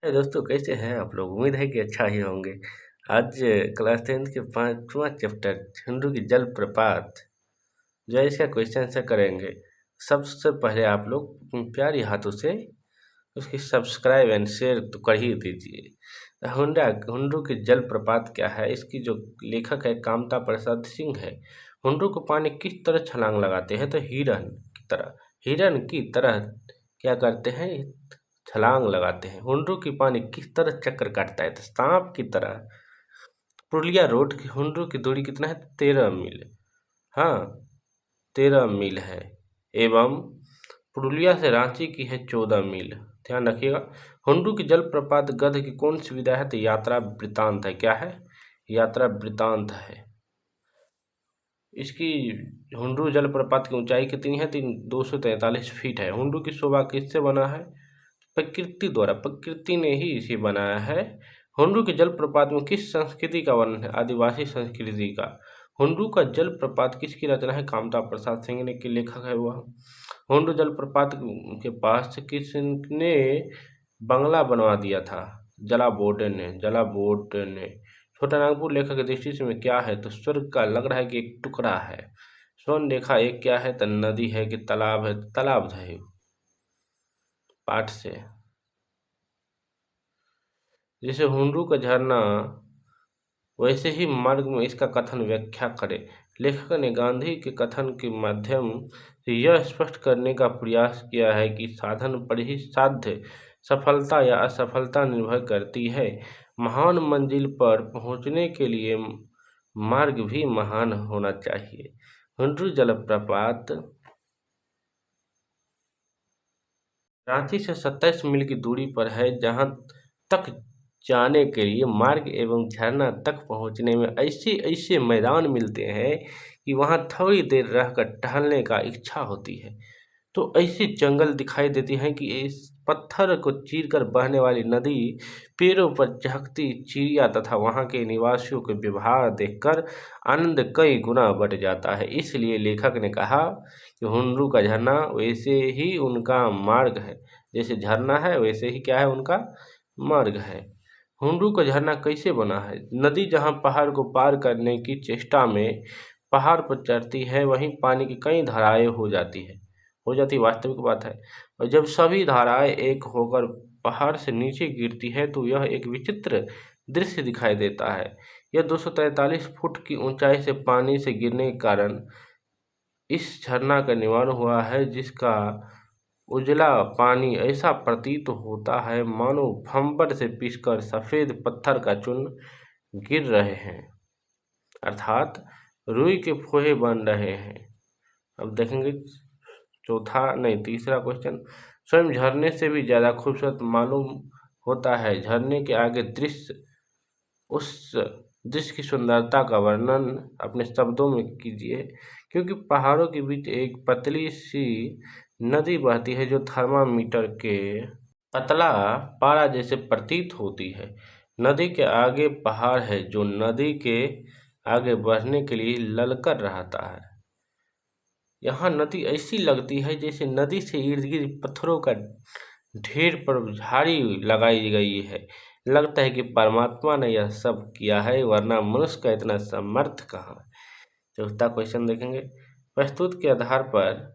दोस्तों, कैसे हैं आप लोग? उम्मीद है कि अच्छा ही होंगे। आज क्लास 10th के 5वां चैप्टर झुंडू की जलप्रपात जो है इसका क्वेश्चन आंसर करेंगे। सबसे पहले आप लोग अपने प्यारी हाथों से उसकी सब्सक्राइब एंड शेयर तो कर ही दीजिए। हुंडू की जलप्रपात क्या है? इसकी जो लेखक है कामता प्रसाद सिंह है। हुंडू को पानी किस तरह छलांग लगाते हैं? तो हिरन की तरह क्या करते हैं? छलांग लगाते हैं। हुंडू की पानी किस तरह चक्कर काटता है? तो सांप की तरह। पुरुलिया रोड की हुंडू की दूरी कितना है? 13 मील। हाँ, 13 मील है। एवं पुरुलिया से रांची की है 14 मील। ध्यान रखिएगा। हुंडू की जलप्रपात गध की कौन सी विधा है? तो यात्रा वृतांत है। क्या है? यात्रा वृतांत है। इसकी हुंडू जलप्रपात की ऊंचाई कितनी है? 243 फीट है। हुंडू की शोभा किससे बना है? प्रकृति द्वारा। प्रकृति ने ही इसे बनाया है। हुंडू के जलप्रपात में किस संस्कृति का वर्णन है? आदिवासी संस्कृति का। हुंडू का जलप्रपात किसकी रचना है? कामता प्रसाद सिंह ने की लेखक है वह। हुंडू जलप्रपात के पास किसने बंगला बनवा दिया था? जला बोर्ड ने। छोटा नागपुर लेखक की दृष्टि से में क्या है? तो स्वर्ग का लग रहा है कि एक टुकड़ा है। स्वर्ण रेखा एक क्या है? तो नदी है कि तालाब है? तालाब है। पाठ से जैसे हुंडू का झरना वैसे ही मार्ग में इसका कथन व्याख्या करें। लेखक ने गांधी के कथन के माध्यम से यह स्पष्ट करने का प्रयास किया है कि साधन पर ही साध्य सफलता या असफलता निर्भर करती है। महान मंजिल पर पहुंचने के लिए मार्ग भी महान होना चाहिए। हुंडू जलप्रपात रांची से 27 मील की दूरी पर है, जहां तक जाने के लिए मार्ग एवं झरना तक पहुंचने में ऐसे ऐसे मैदान मिलते हैं कि वहां थोड़ी देर रहकर टहलने का इच्छा होती है। तो ऐसे जंगल दिखाई देते हैं कि इस पत्थर को चीरकर बहने वाली नदी, पेड़ों पर चहकती चिड़िया तथा वहां के निवासियों के व्यवहार देखकर आनंद कई गुना बढ़ जाता है। इसलिए लेखक ने कहा कि हुंडरू का झरना वैसे ही उनका मार्ग है। जैसे झरना है वैसे ही क्या है? उनका मार्ग है। हुंडरू का झरना कैसे बना है? नदी जहां पहाड़ को पार करने की चेष्टा में पहाड़ पर चढ़ती है, वहीं पानी की कई धाराएं हो जाती वास्तविक बात है। और जब सभी धाराएं एक होकर पहाड़ से नीचे गिरती है तो यह एक विचित्र दृश्य दिखाई देता है। यह 243 फुट की ऊंचाई से पानी से गिरने के कारण इस झरना का निर्माण हुआ है, जिसका उजला पानी ऐसा प्रतीत होता है मानो भंवर से पिसकर सफेद पत्थर का चूर्ण गिर रहे हैं, अर्थात रुई के फोहे बन रहे हैं। अब देखेंगे तीसरा क्वेश्चन। स्वयं झरने से भी ज्यादा खूबसूरत मालूम होता है झरने के आगे दृश्य। उस दृश्य की सुंदरता का वर्णन अपने शब्दों में कीजिए। क्योंकि पहाड़ों के बीच एक पतली सी नदी बहती है जो थर्मामीटर के पतला पारा जैसे प्रतीत होती है। नदी के आगे पहाड़ है जो नदी के आगे बढ़ने के लिए ललकर रहता है। यहाँ नदी ऐसी लगती है जैसे नदी से इर्द गिर्द पत्थरों का ढेर पर झाड़ी लगाई गई है। लगता है कि परमात्मा ने यह सब किया है, वरना मनुष्य का इतना समर्थ कहाँ है। चौथा क्वेश्चन देखेंगे। प्रस्तुत के आधार पर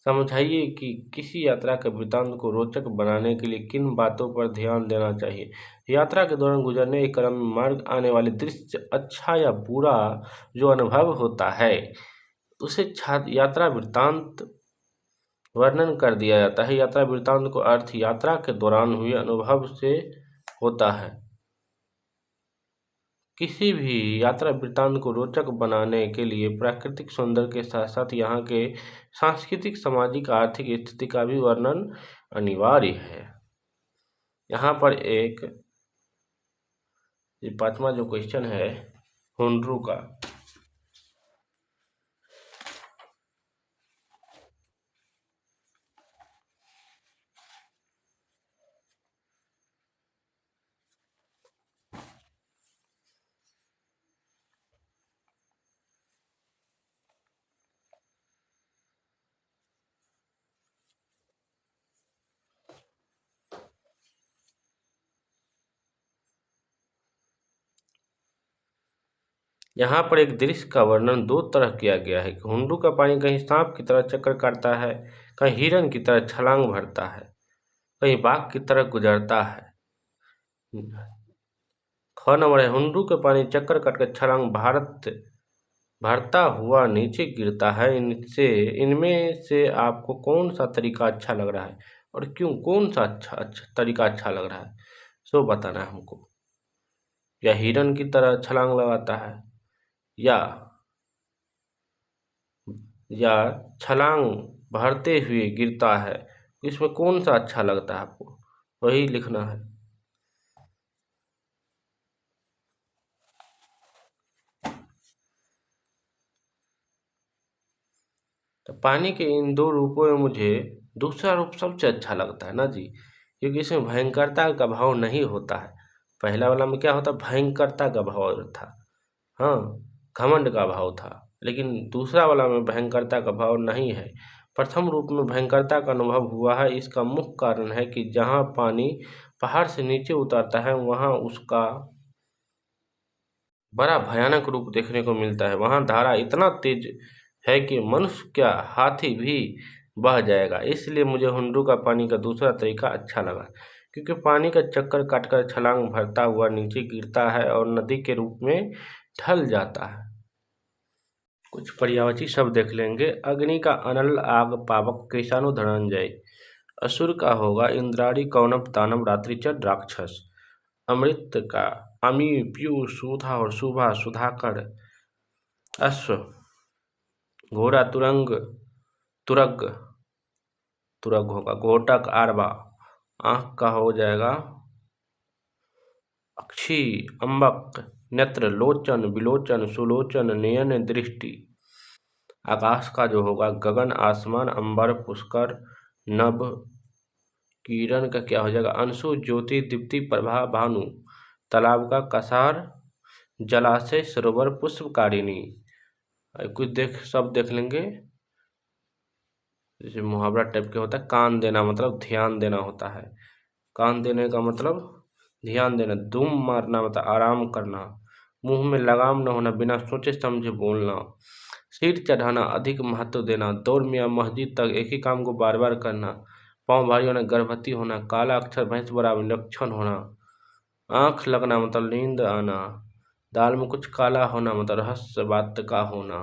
समझाइए कि किसी यात्रा के वृतांत को रोचक बनाने के लिए किन बातों पर ध्यान देना चाहिए। यात्रा के दौरान गुजरने के क्रम में मार्ग आने वाले दृश्य अच्छा या बुरा जो अनुभव होता है उसे यात्रा वृत्तांत वर्णन कर दिया जाता है। यात्रा वृत्तांत को अर्थ यात्रा के दौरान हुए अनुभव से होता है। किसी भी यात्रा वृत्तांत को रोचक बनाने के लिए प्राकृतिक सौंदर्य के साथ साथ यहाँ के सांस्कृतिक, सामाजिक, आर्थिक स्थिति का भी वर्णन अनिवार्य है। यहाँ पर एक ये 5वां जो क्वेश्चन है हुंडरू का, यहाँ पर एक दृश्य का वर्णन दो तरह किया गया है कि हुंडू का पानी कहीं सांप की तरह चक्कर काटता है, कहीं हिरन की तरह छलांग भरता है, कहीं बाघ की तरह गुजरता है। ख नंबर है, हुंडू के पानी चक्कर काटकर छलांग भरता हुआ नीचे गिरता है। इनमें से आपको कौन सा तरीका अच्छा लग रहा है और क्यों? कौन सा अच्छा तरीका अच्छा लग रहा है सो बताना है हमको। या हिरन की तरह छलांग लगाता है, या या छलांग भरते हुए गिरता है, इसमें कौन सा अच्छा लगता है आपको, वही लिखना है। तो पानी के इन दो रूपों में मुझे दूसरा रूप सबसे अच्छा लगता है ना जी, क्योंकि इसमें भयंकरता का भाव नहीं होता है। पहला वाला में क्या होता, भयंकरता का भाव था, हाँ, घमंड का भाव था, लेकिन दूसरा वाला में भयंकरता का भाव नहीं है। प्रथम रूप में भयंकरता का अनुभव हुआ है। इसका मुख्य कारण है कि जहाँ पानी पहाड़ से नीचे उतरता है वहाँ उसका बड़ा भयानक रूप देखने को मिलता है। वहाँ धारा इतना तेज है कि मनुष्य क्या, हाथी भी बह जाएगा। इसलिए मुझे हुंडू का पानी का दूसरा तरीका अच्छा लगा, क्योंकि पानी का चक्कर काटकर छलांग भरता हुआ नीचे गिरता है और नदी के रूप में ढल जाता है। कुछ पर्यायवाची शब्द देख लेंगे। अग्नि का अनल, आग, पावक, कृषाणु, धनंजय। असुर का होगा इंद्राणी, कौनव, दानव, रात्रिचर, राक्षस। अमृत का अमी, पीयूष, सुधा और सुभा, सुधाकर, अश्व, घोड़ा, तुरग तुरग होगा, घोटक, आरवा। आँख का हो जाएगा अक्षी, अम्बक, नेत्र, लोचन, विलोचन, सुलोचन, नयन, दृष्टि। आकाश का जो होगा गगन, आसमान, अंबर, पुष्कर, नभ। किरण का क्या हो जाएगा अंशु, ज्योति, दीप्ति, प्रभा, भानु। तालाब का कसार, जलाशय, सरोवर, पुष्पकारिणी। कुछ सब देख लेंगे। जैसे मुहावरा टाइप के होता है, कान देना मतलब ध्यान देना होता है। कान देने का मतलब ध्यान देना। धूम मारना मतलब आराम करना। मुंह में लगाम न होना, बिना सोचे समझे बोलना। सिर चढ़ाना, अधिक महत्व देना। दौड़ में या मस्जिद तक एक ही काम को बार बार करना। पाँव भारी होना, गर्भवती होना। काला अक्षर भैंस बराबर लक्षण होना। आँख लगना मतलब नींद आना। दाल में कुछ काला होना मतलब रहस्य बात का होना।